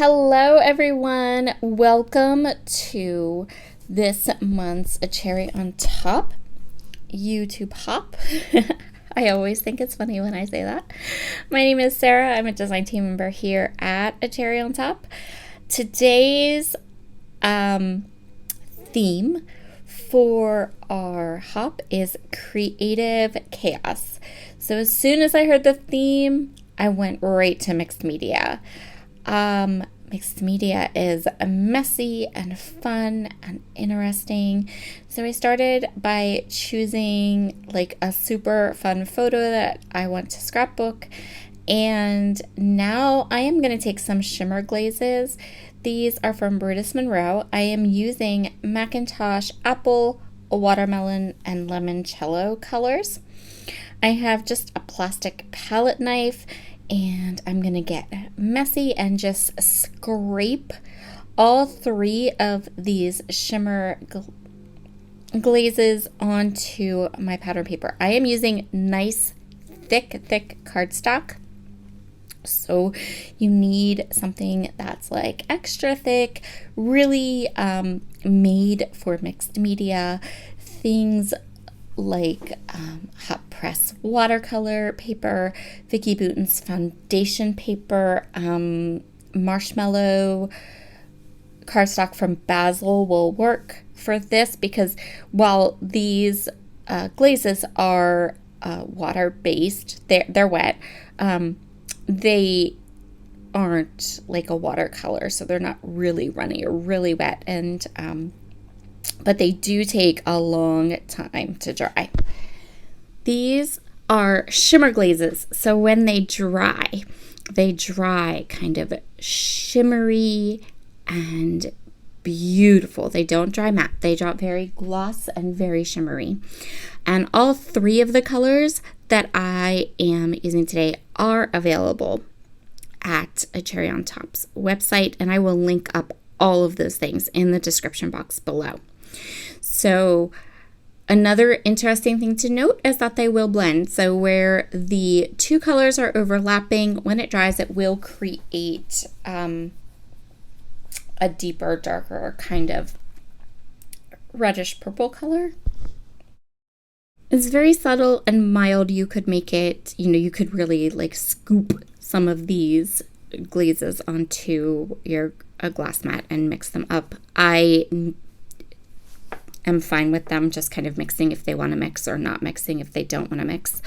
Hello everyone, welcome to this month's A Cherry on Top YouTube hop. I always think it's funny when I say that. My name is Sarah, I'm a design team member here at A Cherry on Top. Today's theme for our hop is creative chaos. So as soon as I heard the theme, I went right to mixed media. Mixed media is messy and fun and interesting. So I started by choosing like a super fun photo that I want to scrapbook. And now I am going to take some shimmer glazes. These are from Brutus Monroe. I am using Macintosh, apple, watermelon, and limoncello colors. I have just a plastic palette knife, and I'm going to get messy and just scrape all three of these shimmer glazes onto my pattern paper. I am using nice, thick cardstock. So you need something that's like extra thick, really made for mixed media. Things like hot press watercolor paper, Vicki Boutin's foundation paper, marshmallow cardstock from Basil will work for this, because while these glazes are water-based, they're wet, they aren't like a watercolor, so they're not really runny or really wet, and but they do take a long time to dry. These are shimmer glazes, so when they dry kind of shimmery and beautiful. They don't dry matte. They dry very gloss and very shimmery. And all three of the colors that I am using today are available at A Cherry on Top's website, and I will link up all of those things in the description box below. So another interesting thing to note is that they will blend. So where the two colors are overlapping, when it dries, it will create a deeper, darker kind of reddish purple color. It's very subtle and mild. You could make it, you could really like scoop some of these glazes onto a glass mat and mix them up. I am fine with them just kind of mixing if they want to mix, or not mixing if they don't want to mix.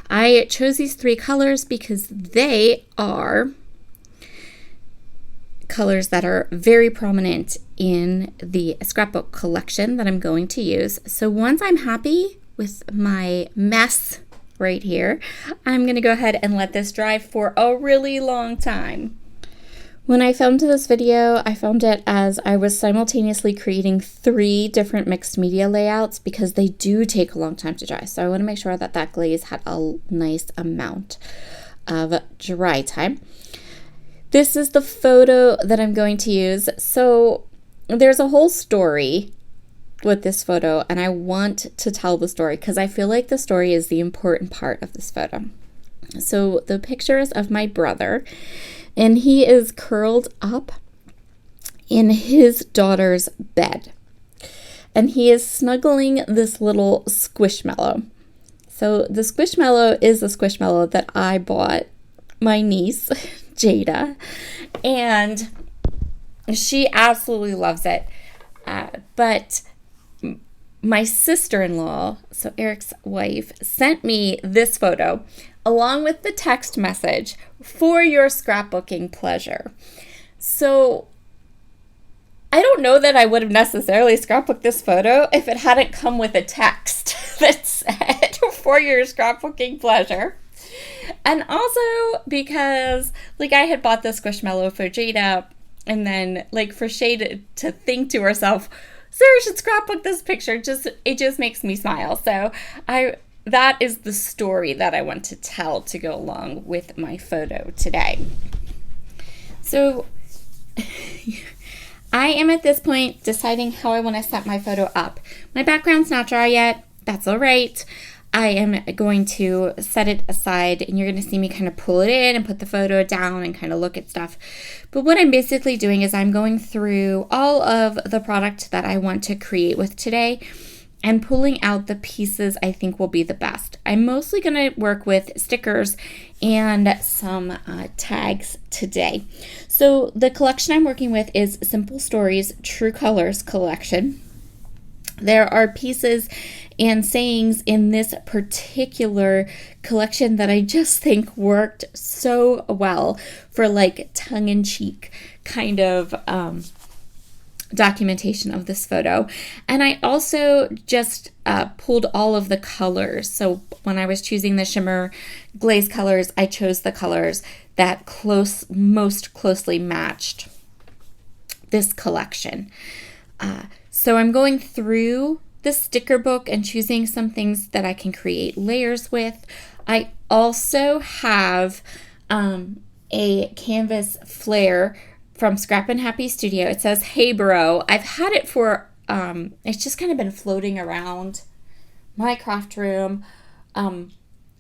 I chose these three colors because they are colors that are very prominent in the scrapbook collection that I'm going to use. So once I'm happy with my mess right here, I'm going to go ahead and let this dry for a really long time. When I filmed this video, I filmed it as I was simultaneously creating three different mixed media layouts because they do take a long time to dry. So I want to make sure that that glaze had a nice amount of dry time. This is the photo that I'm going to use. So there's a whole story with this photo, and I want to tell the story because I feel like the story is the important part of this photo. So the picture is of my brother, and he is curled up in his daughter's bed. And he is snuggling this little squishmallow. So the squishmallow is a squishmallow that I bought my niece, Jada, and she absolutely loves it. But my sister-in-law, so Eric's wife, sent me this photo along with the text message for your scrapbooking pleasure. So I don't know that I would have necessarily scrapbooked this photo if it hadn't come with a text that said for your scrapbooking pleasure. And also because like I had bought the squishmallow for Jada, and then like for Shay to think to herself, Sarah should scrapbook this picture. It just makes me smile. So that is the story that I want to tell to go along with my photo today. So I am at this point deciding how I want to set my photo up. My background's not dry yet. That's all right. I am going to set it aside, and you're going to see me kind of pull it in and put the photo down and kind of look at stuff. But what I'm basically doing is I'm going through all of the product that I want to create with today and pulling out the pieces I think will be the best. I'm mostly going to work with stickers and some tags today. So the collection I'm working with is Simple Stories True Colors collection. There are pieces and sayings in this particular collection that I just think worked so well for like tongue-in-cheek kind of documentation of this photo. And I also just pulled all of the colors. So when I was choosing the shimmer glaze colors, I chose the colors that most closely matched this collection. So I'm going through the sticker book and choosing some things that I can create layers with. I also have a canvas flare from Scrap and Happy Studio. It says, "Hey bro." I've had it for, it's just kind of been floating around my craft room.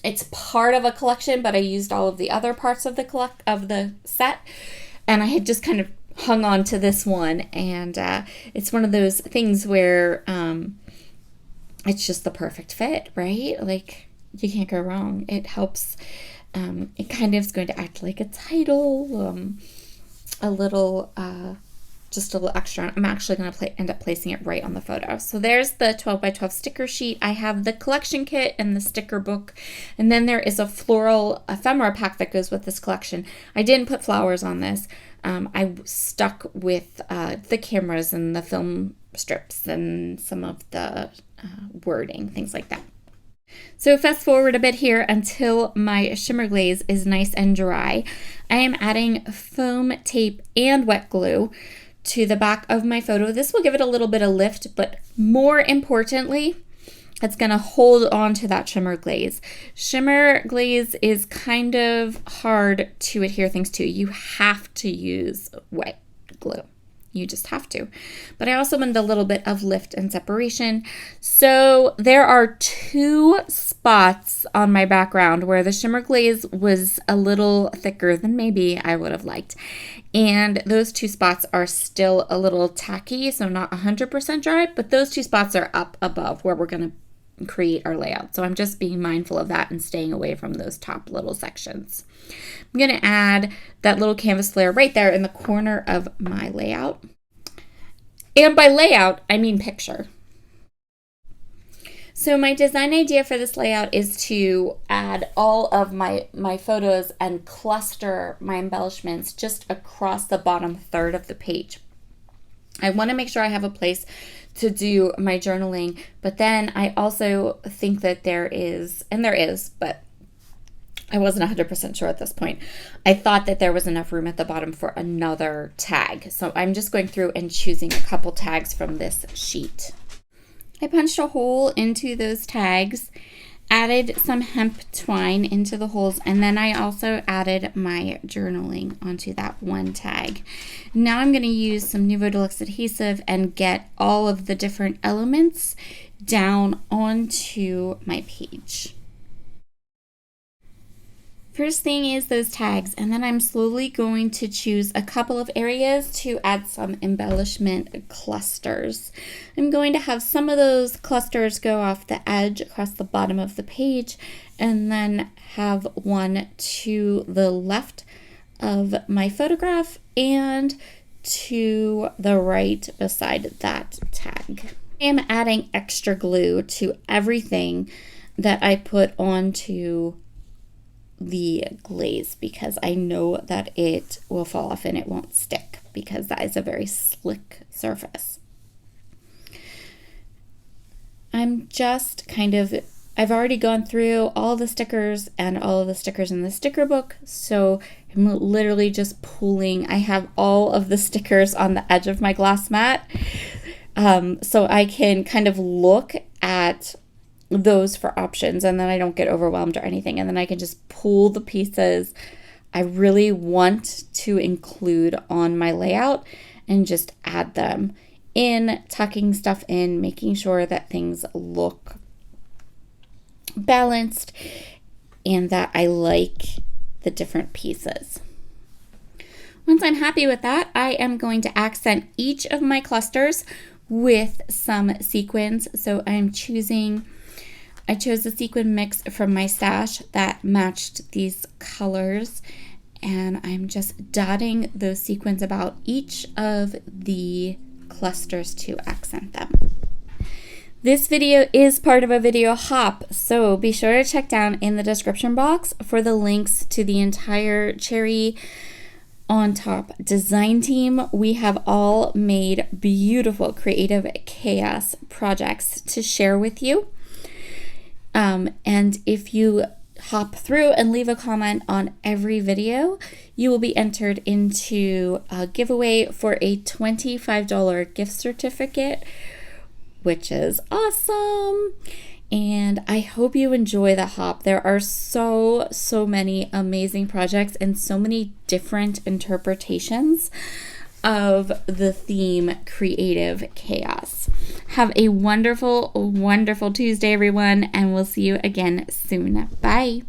It's part of a collection, but I used all of the other parts of the set, and I had just kind of hung on to this one, and it's one of those things where it's just the perfect fit, right? Like, you can't go wrong. It helps. It kind of is going to act like a title, just a little extra. I'm actually going to end up placing it right on the photo. So there's the 12 by 12 sticker sheet. I have the collection kit and the sticker book, and then there is a floral ephemera pack that goes with this collection. I didn't put flowers on this. I stuck with the cameras and the film strips and some of the wording, things like that. So fast forward a bit here until my shimmer glaze is nice and dry. I am adding foam tape and wet glue to the back of my photo. This will give it a little bit of lift, but more importantly, it's going to hold on to that shimmer glaze. Shimmer glaze is kind of hard to adhere things to. You have to use wet glue. You just have to. But I also wanted a little bit of lift and separation. So there are 2 spots on my background where the shimmer glaze was a little thicker than maybe I would have liked. And those 2 spots are still a little tacky, so not 100% dry, but those 2 spots are up above where we're going to create our layout. So I'm just being mindful of that and staying away from those top little sections. I'm going to add that little canvas flare right there in the corner of my layout. And by layout, I mean picture. So my design idea for this layout is to add all of my photos and cluster my embellishments just across the bottom third of the page. I want to make sure I have a place to do my journaling, but then I also think that there is, but I wasn't 100% sure at this point. I thought that there was enough room at the bottom for another tag. So I'm just going through and choosing a couple tags from this sheet. I punched a hole into those tags, added some hemp twine into the holes, and then I also added my journaling onto that one tag. Now I'm going to use some Nouveau Deluxe adhesive and get all of the different elements down onto my page. First thing is those tags, and then I'm slowly going to choose a couple of areas to add some embellishment clusters. I'm going to have some of those clusters go off the edge across the bottom of the page, and then have one to the left of my photograph and to the right beside that tag. I am adding extra glue to everything that I put onto the glaze because I know that it will fall off and it won't stick because that is a very slick surface. I'm just I've already gone through all the stickers and all of the stickers in the sticker book, so I'm literally just pulling. I have all of the stickers on the edge of my glass mat, so I can kind of look at those for options, and then I don't get overwhelmed or anything, and then I can just pull the pieces I really want to include on my layout and just add them in, tucking stuff in, making sure that things look balanced and that I like the different pieces. Once I'm happy with that, I am going to accent each of my clusters with some sequins. So I chose the sequin mix from my stash that matched these colors, and I'm just dotting those sequins about each of the clusters to accent them. This video is part of a video hop, so be sure to check down in the description box for the links to the entire Cherry on Top design team. We have all made beautiful creative chaos projects to share with you. And if you hop through and leave a comment on every video, you will be entered into a giveaway for a $25 gift certificate, which is awesome. And I hope you enjoy the hop. There are so many amazing projects and so many different interpretations of the theme Creative Chaos. Have a wonderful Tuesday, everyone, and we'll see you again soon. Bye.